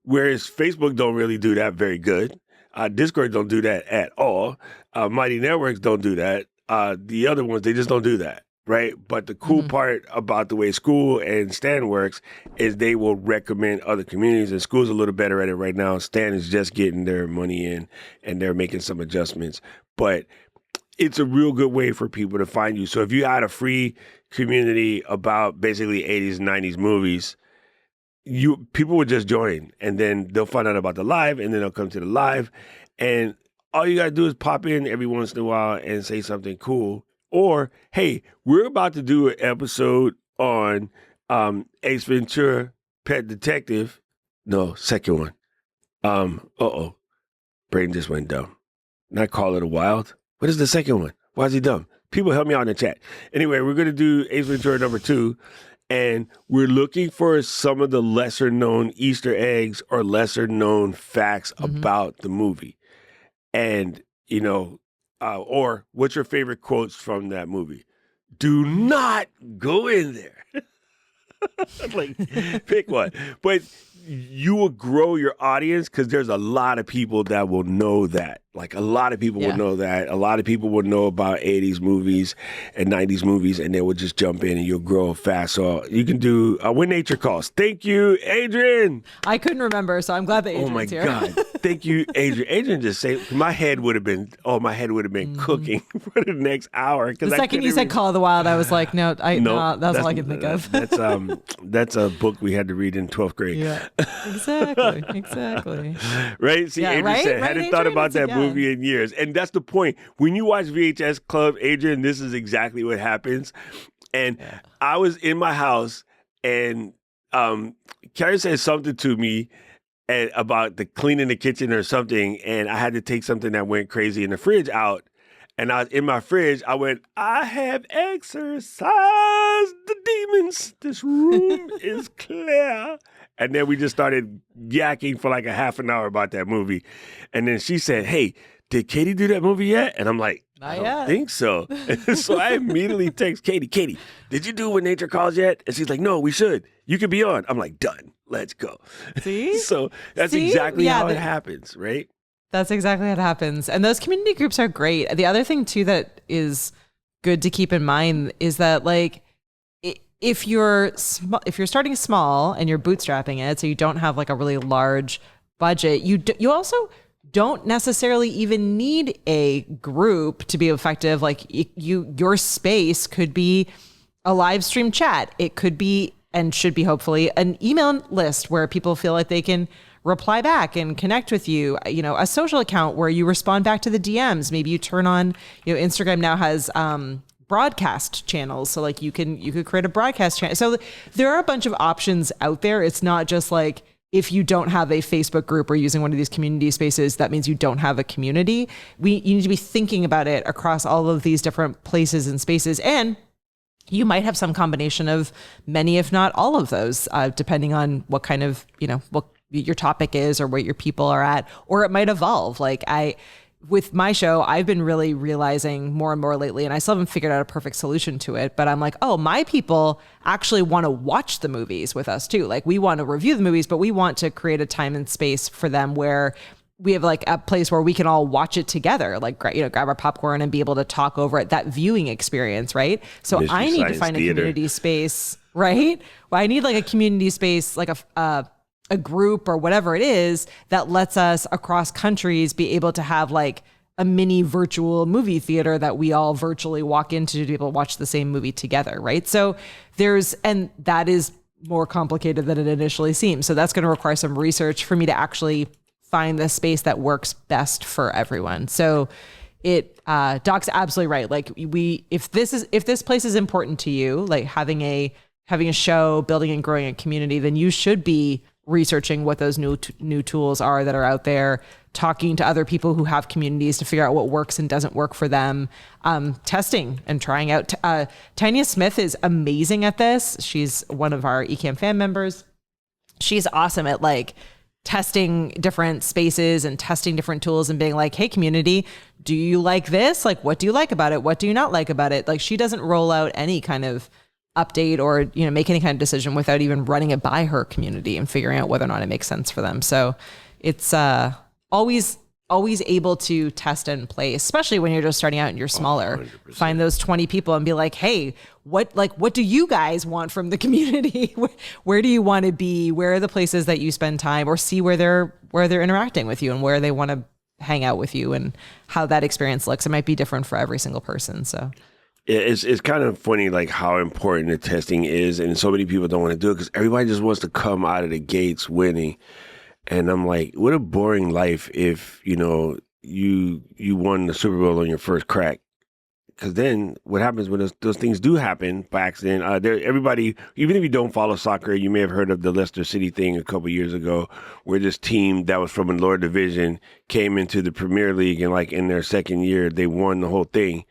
Whereas Facebook don't really do that very good. Discord don't do that at all. Mighty Networks don't do that. The other ones, they just don't do that. Right. But the cool part about the way School and Stan works is they will recommend other communities, and School's a little better at it right now. Stan is just getting their money in, and they're making some adjustments. But it's a real good way for people to find you. So if you had a free community about basically 80s and 90s movies, people would just join, and then they'll find out about the live, and then they'll come to the live. And all you got to do is pop in every once in a while and say something cool. Or, hey, we're about to do an episode on Ace Ventura, Pet Detective. No, second one. Brain just went dumb. Not Call of the Wild. What is the second one? Why is he dumb? People help me out in the chat. Anyway, we're going to do Ace Ventura number 2. And we're looking for some of the lesser known Easter eggs or lesser known facts about the movie. And, you know, or what's your favorite quotes from that movie? Do not go in there. Like, pick one. But you will grow your audience because there's a lot of people that will know that. Like, a lot of people will know that. A lot of people will know about 80s movies and 90s movies, and they will just jump in and you'll grow fast. So you can do When Nature Calls. Thank you, Adrian. I couldn't remember, so I'm glad that Adrian's here. Oh, my God. Thank you, Adrian. Adrian just said, my head would have been cooking for the next hour. The second you said Call of the Wild, I was like, no, that's all I can think of. That's a book we had to read in 12th grade. Yeah, exactly. Right? See, Adrian said, hadn't thought about that movie movie in years. And that's the point. When you watch VHS Club, Adrian, this is exactly what happens. And I was in my house, and Carrie said something to me about the cleaning the kitchen or something, and I had to take something that went crazy in the fridge out. And I was in my fridge. I went, I have exorcised the demons. This room is clear. And then we just started yakking for like a half an hour about that movie. And then she said, hey, did Katie do that movie yet? And I'm like, I don't think so. So I immediately text Katie, did you do When Nature Calls yet? And she's like, no, we should. You could be on. I'm like, done. Let's go. See? So that's exactly how it happens, right? That's exactly what happens. And those community groups are great. The other thing too that is good to keep in mind is that like if you're starting small and you're bootstrapping it, so you don't have like a really large budget, you also don't necessarily even need a group to be effective. Like your space could be a live stream chat. It could be, and should be hopefully, an email list where people feel like they can reply back and connect with you, a social account where you respond back to the DMs. Maybe you turn on, Instagram now has broadcast channels. So like you could create a broadcast channel. So there are a bunch of options out there. It's not just like, if you don't have a Facebook group or using one of these community spaces, that means you don't have a community. You need to be thinking about it across all of these different places and spaces. And you might have some combination of many, if not all of those, depending on what kind of, what your topic is or where your people are at, or it might evolve. Like with my show, I've been really realizing more and more lately, and I still haven't figured out a perfect solution to it, but I'm like, oh, my people actually want to watch the movies with us too. Like we want to review the movies, but we want to create a time and space for them where we have like a place where we can all watch it together, like, grab our popcorn and be able to talk over it, that viewing experience, right? So Mystery I need to find a community space, right? Well, I need like a community space, like a group or whatever it is that lets us across countries be able to have like a mini virtual movie theater that we all virtually walk into to be able to watch the same movie together, right? So and that is more complicated than it initially seems. So that's going to require some research for me to actually find the space that works best for everyone. So Doc's absolutely right. Like if this place is important to you, like having a show, building and growing a community, then you should be researching what those new tools are that are out there, talking to other people who have communities to figure out what works and doesn't work for them, testing and trying out. Tanya Smith is amazing at this. She's one of our Ecamm fan members. She's awesome at like testing different spaces and testing different tools and being like, hey, community, do you like this? Like, what do you like about it? What do you not like about it? Like, she doesn't roll out any kind of update or make any kind of decision without even running it by her community and figuring out whether or not it makes sense for them. So it's always able to test and play, especially when you're just starting out and you're smaller. 100%. Find those 20 people and be like, hey, what do you guys want from the community? Where do you want to be? Where are the places that you spend time, or see where they're interacting with you and where they want to hang out with you and how that experience looks. It might be different for every single person. So it's kind of funny, like how important the testing is, and so many people don't want to do it because everybody just wants to come out of the gates winning. And I'm like, what a boring life if you won the Super Bowl on your first crack. Because then what happens when those things do happen by accident? Everybody, even if you don't follow soccer, you may have heard of the Leicester City thing a couple years ago, where this team that was from a lower division came into the Premier League, and like in their second year, they won the whole thing.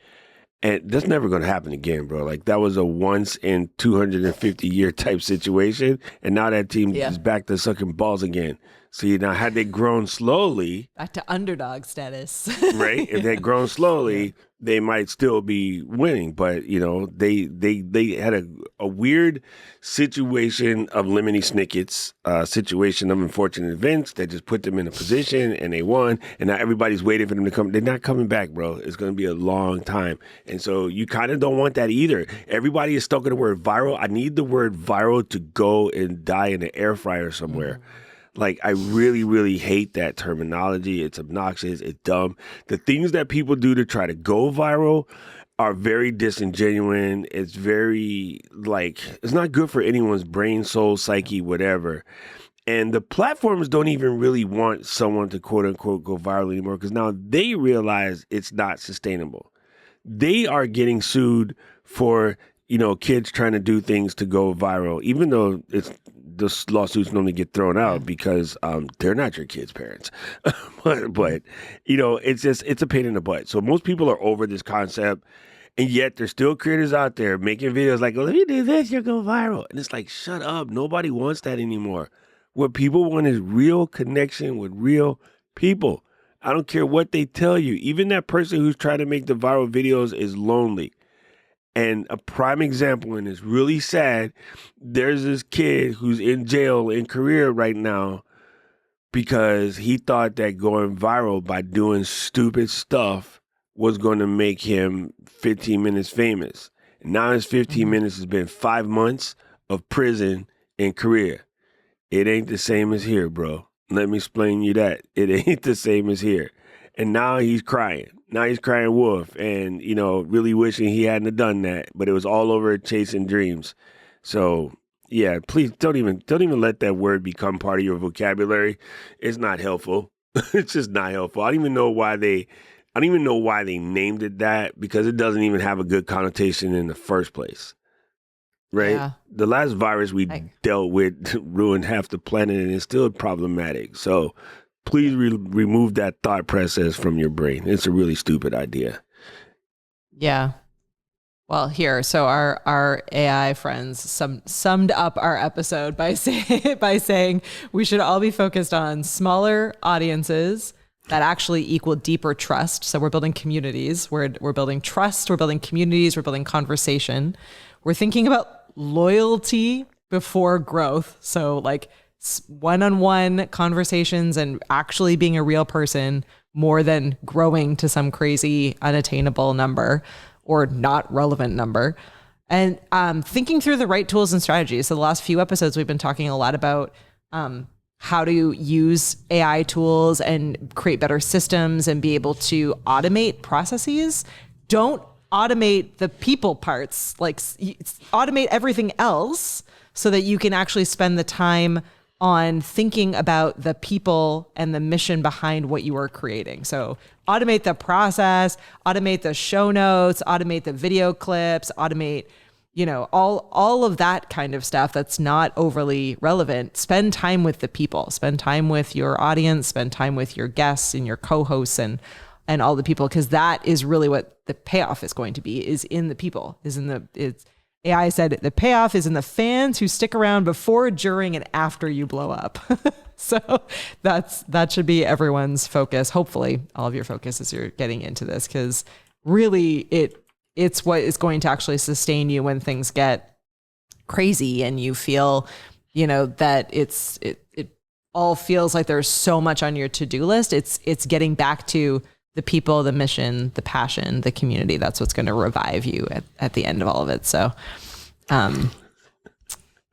And that's never going to happen again, bro. Like that was a once in 250 year type situation. And now that team is back to sucking balls again. So now had they grown slowly, back to underdog status, right? If they'd grown slowly, they might still be winning. But they had a weird situation of lemony snickets, situation of unfortunate events that just put them in a position, and they won. And now everybody's waiting for them to come. They're not coming back, bro. It's going to be a long time. And so you kind of don't want that either. Everybody is stuck on the word viral. I need the word viral to go and die in an air fryer somewhere. Like, I really, really hate that terminology. It's obnoxious. It's dumb. The things that people do to try to go viral are very disingenuous. It's very, like, it's not good for anyone's brain, soul, psyche, whatever. And the platforms don't even really want someone to quote unquote go viral anymore because now they realize it's not sustainable. They are getting sued for, kids trying to do things to go viral, even though the lawsuits normally get thrown out because they're not your kids' parents. but it's a pain in the butt. So most people are over this concept. And yet there's still creators out there making videos like, well, if you do this, you'll go viral. And it's like, shut up. Nobody wants that anymore. What people want is real connection with real people. I don't care what they tell you. Even that person who's trying to make the viral videos is lonely. And a prime example, and it's really sad, there's this kid who's in jail in Korea right now because he thought that going viral by doing stupid stuff was going to make him 15 minutes famous. And now his 15 minutes has been 5 months of prison in Korea. It ain't the same as here, bro. Let me explain you that. It ain't the same as here. And now he's crying. Now he's crying wolf and, really wishing he hadn't have done that. But it was all over chasing dreams. So, yeah, please don't even let that word become part of your vocabulary. It's not helpful. It's just not helpful. I don't even know why they named it that because it doesn't even have a good connotation in the first place. Right? Yeah. The last virus we dealt with ruined half the planet and it's still problematic. So please remove that thought process from your brain. It's a really stupid idea. Yeah. Well, so our AI friends summed up our episode by saying we should all be focused on smaller audiences that actually equal deeper trust. So we're building communities, we're building trust, we're building communities, we're building conversation. We're thinking about loyalty before growth. So like one-on-one conversations and actually being a real person more than growing to some crazy unattainable number or not relevant number. And thinking through the right tools and strategies. So the last few episodes, we've been talking a lot about how to use AI tools and create better systems and be able to automate processes. Don't automate the people parts, like automate everything else so that you can actually spend the time on thinking about the people and the mission behind what you are creating. So automate the process, automate the show notes, automate the video clips, automate all of that kind of stuff that's not overly relevant. Spend time with the people, spend time with your audience, spend time with your guests and your co-hosts and all the people, because that is really what the payoff is going to be, is in the people, AI said the payoff is in the fans who stick around before, during, and after you blow up. So that should be everyone's focus. Hopefully all of your focus as you're getting into this, because really it's what is going to actually sustain you when things get crazy and you feel, that it all feels like there's so much on your to-do list. It's getting back to the people, the mission, the passion, the community. That's what's going to revive you at the end of all of it. So,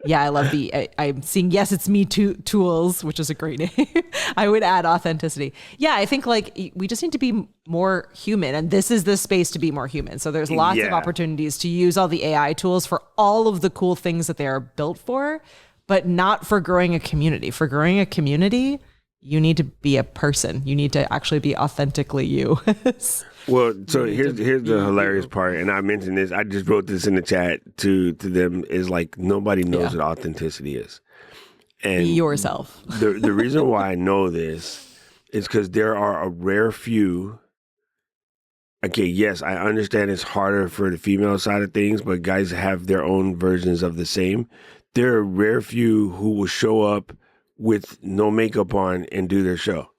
yeah, I love I'm seeing, yes, it's me too tools, which is a great name. I would add authenticity. Yeah, I think we just need to be more human, and this is the space to be more human. So there's lots of opportunities to use all the AI tools for all of the cool things that they are built for, but not for growing a community. For growing a community, you need to be a person. You need to actually be authentically you. Well, so here's the hilarious part, and I mentioned this. I just wrote this in the chat to them. Is like nobody knows what authenticity is, and be yourself. the reason why I know this is because there are a rare few. Okay, yes, I understand it's harder for the female side of things, but guys have their own versions of the same. There are a rare few who will show up with no makeup on and do their show.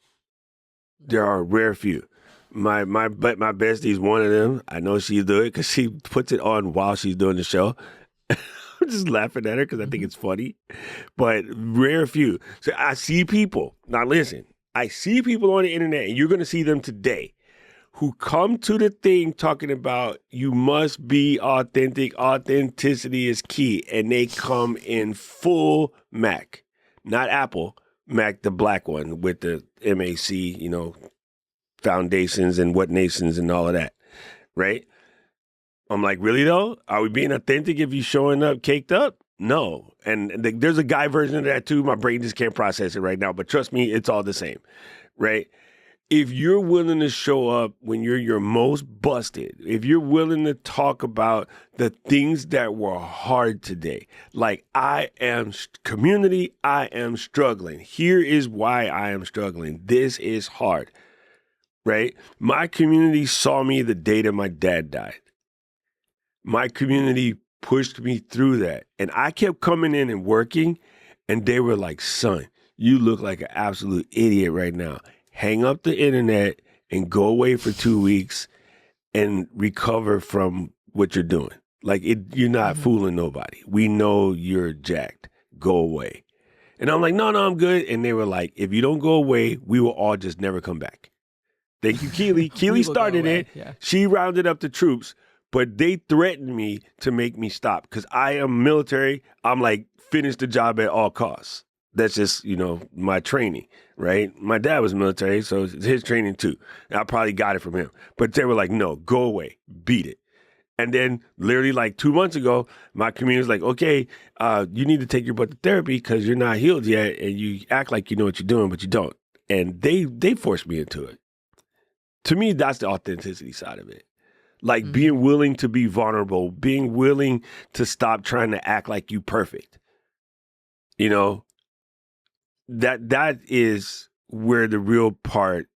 There are a rare few. My bestie's one of them. I know she's doing it because she puts it on while she's doing the show. I'm just laughing at her because I think it's funny. But rare few. So I see people. Now listen, I see people on the internet, and you're going to see them today, who come to the thing talking about you must be authentic. Authenticity is key. And they come in full Mac. Not Apple, Mac, the black one with the MAC, foundations and what nations and all of that, right? I'm like, really though? Are we being authentic if you showing up caked up? No. And there's a guy version of that too. My brain just can't process it right now. But trust me, it's all the same, right? If you're willing to show up when you're your most busted, if you're willing to talk about the things that were hard today, like community, I am struggling. Here is why I am struggling. This is hard, right? My community saw me the day that my dad died. My community pushed me through that. And I kept coming in and working, and they were like, son, you look like an absolute idiot right now. Hang up the internet and go away for 2 weeks and recover from what you're doing. Like, you're not fooling nobody. We know you're jacked. Go away. And I'm like, no, I'm good. And they were like, if you don't go away, we will all just never come back. Thank you, Keely. Keely started it. Yeah. She rounded up the troops, but they threatened me to make me stop because I am military. I'm like, finish the job at all costs. That's just, my training, right? My dad was military, so it's his training too. I probably got it from him. But they were like, no, go away, beat it. And then literally like 2 months ago, my community was like, okay, you need to take your butt to therapy because you're not healed yet and you act like you know what you're doing, but you don't. And they forced me into it. To me, that's the authenticity side of it. Like being willing to be vulnerable, being willing to stop trying to act like you perfect. That is where the real part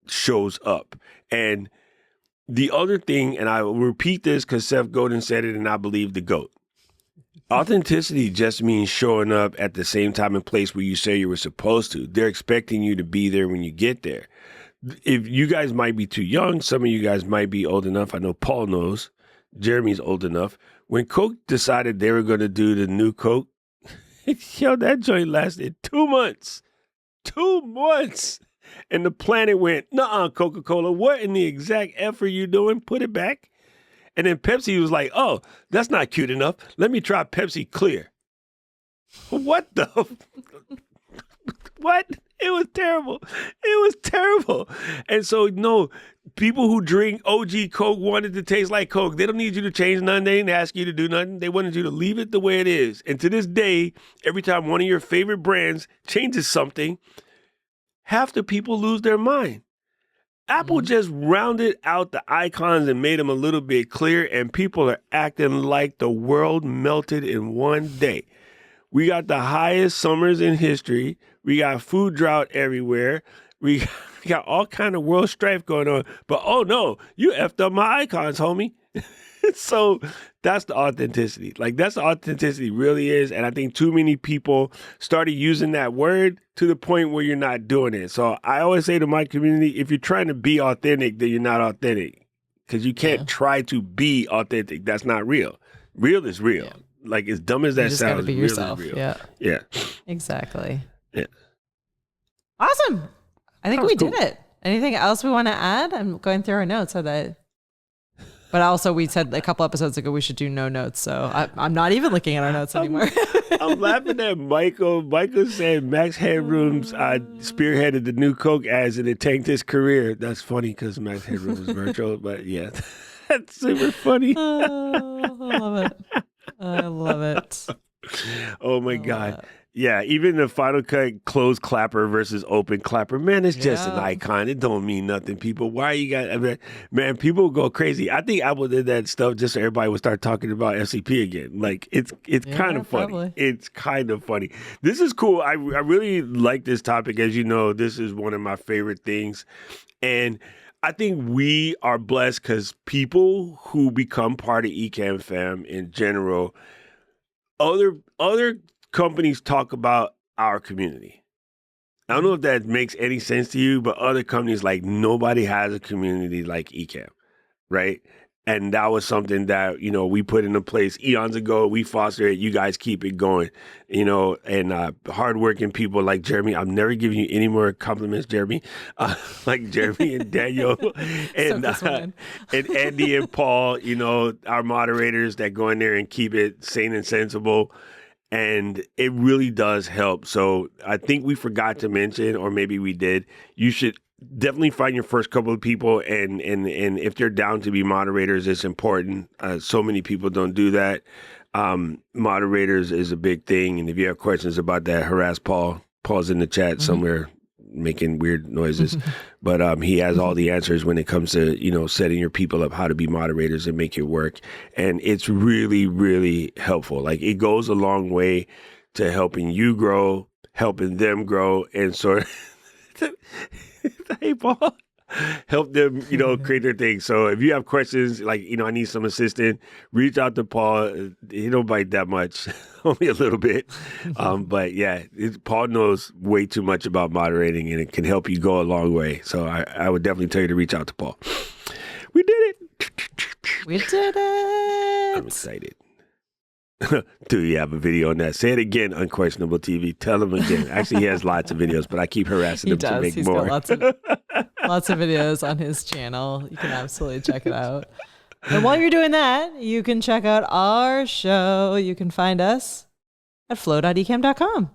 shows up. And the other thing, and I will repeat this because Seth Godin said it and I believe the GOAT. Authenticity just means showing up at the same time and place where you say you were supposed to. They're expecting you to be there when you get there. If you guys might be too young, some of you guys might be old enough. I know Paul knows. Jeremy's old enough. When Coke decided they were going to do the new Coke, that joint lasted 2 months. 2 months. And the planet went, nuh-uh, Coca-Cola, what in the exact F are you doing? Put it back. And then Pepsi was like, oh, that's not cute enough. Let me try Pepsi Clear. What the? What? It was terrible. It was terrible. And so, no, people who drink OG Coke wanted to taste like Coke. They don't need you to change nothing. They didn't ask you to do nothing. They wanted you to leave it the way it is. And to this day, every time one of your favorite brands changes something, half the people lose their mind. Apple just rounded out the icons and made them a little bit clear, and people are acting like the world melted in one day. We got the highest summers in history. We got food drought everywhere. We got all kind of world strife going on. But oh no, you effed up my icons, homie. So that's the authenticity. Like that's the authenticity really is. And I think too many people started using that word to the point where you're not doing it. So I always say to my community, if you're trying to be authentic, then you're not authentic. Because you can't try to be authentic. That's not real. Real is real. Yeah. Like as dumb as that sounds, gotta be real yourself. is real. Yeah. Yeah. Exactly. Yeah. Awesome. I think we did it. Anything else we want to add? I'm going through our notes so that. But also, we said a couple episodes ago we should do no notes, so I'm not even looking at our notes anymore. I'm laughing at Michael. Michael said Max Headroom's spearheaded the new Coke ads and it tanked his career. That's funny because Max Headroom was virtual, but yeah, that's super funny. Oh, I love it. I love it. Oh my God. Yeah, even the Final Cut closed clapper versus open clapper, man, it's just an icon. It don't mean nothing, people. Why you got, man, people go crazy. I think Apple did that stuff just so everybody would start talking about FCP again. Like, it's kind of funny. Probably. It's kind of funny. This is cool. I really like this topic. As you know, this is one of my favorite things. And I think we are blessed because people who become part of Ecamm fam in general, other companies talk about our community. I don't know if that makes any sense to you, but other companies, like nobody has a community like Ecamm, right? And that was something that, we put into place eons ago. We foster it. You guys keep it going, and hardworking people like Jeremy. I'm never giving you any more compliments, Jeremy, like Jeremy and Daniel and Andy and Paul, our moderators that go in there and keep it sane and sensible. And it really does help. So I think we forgot to mention, or maybe we did, you should definitely find your first couple of people. And if they're down to be moderators, it's important. So many people don't do that. Moderators is a big thing. And if you have questions about that, harass Paul. Paul's in the chat somewhere making weird noises. But he has all the answers when it comes to, setting your people up, how to be moderators and make it work. And it's really, really helpful. Like, it goes a long way to helping you grow, helping them grow, and sort of, hey, Paul, help them, create their thing. So if you have questions, like, I need some assistance, reach out to Paul. He don't bite that much, only a little bit. But yeah, Paul knows way too much about moderating, and it can help you go a long way. So I would definitely tell you to reach out to Paul. We did it. We did it. I'm excited. Do you have a video on that? Say it again, Unquestionable TV. Tell him again. Actually, he has lots of videos, but I keep harassing him to make He's more. Got lots of videos on his channel. You can absolutely check it out. And while you're doing that, you can check out our show. You can find us at flow.ecamm.com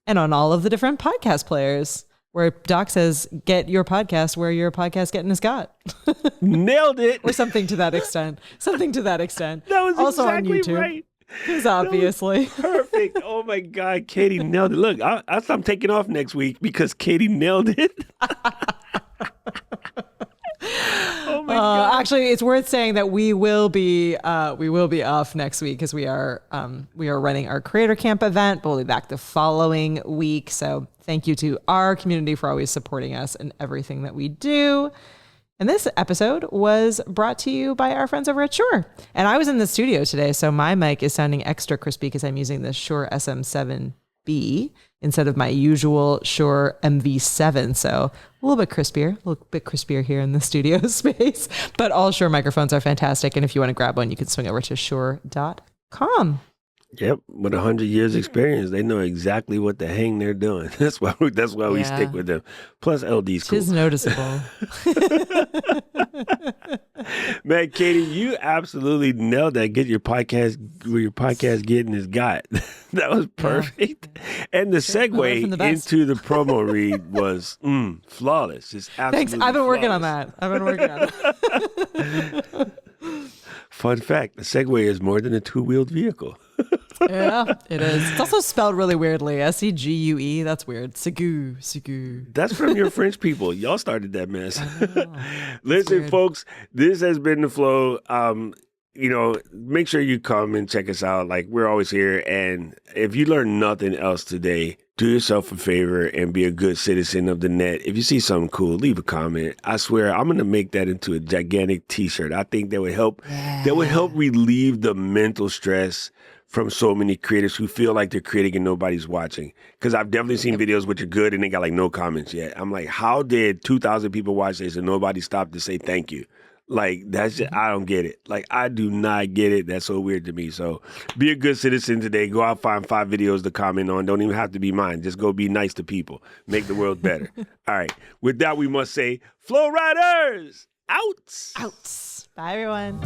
and on all of the different podcast players where Doc says, get your podcast where your podcast getting is got. Nailed it. Or something to that extent. That was also exactly on YouTube. Right. Because obviously. Perfect. Oh my God. Katie nailed it. Look, I'm taking off next week because Katie nailed it. Oh my God. Actually, it's worth saying that we will be off next week because we are running our Creator Camp event, but we'll be back the following week. So thank you to our community for always supporting us and everything that we do. And this episode was brought to you by our friends over at Shure. And I was in the studio today, so my mic is sounding extra crispy because I'm using the Shure SM7B instead of my usual Shure MV7. So a little bit crispier here in the studio space. But all Shure microphones are fantastic. And if you want to grab one, you can swing over to shure.com. Yep, with 100 years experience, they know exactly what the hang they're doing. That's why we stick with them. Plus, LD's cool. It's noticeable. Man, Katie, you absolutely nailed that. Get your podcast where your podcast getting is got. That was perfect. Yeah. And the segue into the promo read was flawless. Just absolutely Thanks. I've been working on that. Fun fact, the Segway is more than a two-wheeled vehicle. Yeah, it is. It's also spelled really weirdly. Segue. That's weird. Segue. That's from your French people. Y'all started that mess. Listen, folks, this has been The Flow. Make sure you come and check us out. Like, we're always here. And if you learn nothing else today, do yourself a favor and be a good citizen of the net. If you see something cool, leave a comment. I swear, I'm going to make that into a gigantic T-shirt. I think that would help. Yeah. That would help relieve the mental stress from so many creators who feel like they're creating and nobody's watching. Because I've definitely seen videos which are good and they got like no comments yet. I'm like, how did 2,000 people watch this and nobody stopped to say thank you? Like, that's just, I don't get it. Like, I do not get it. That's so weird to me. So be a good citizen today. Go out, find 5 videos to comment on. Don't even have to be mine. Just go be nice to people. Make the world better. All right. With that, we must say, Flow Riders, out. Out. Bye, everyone.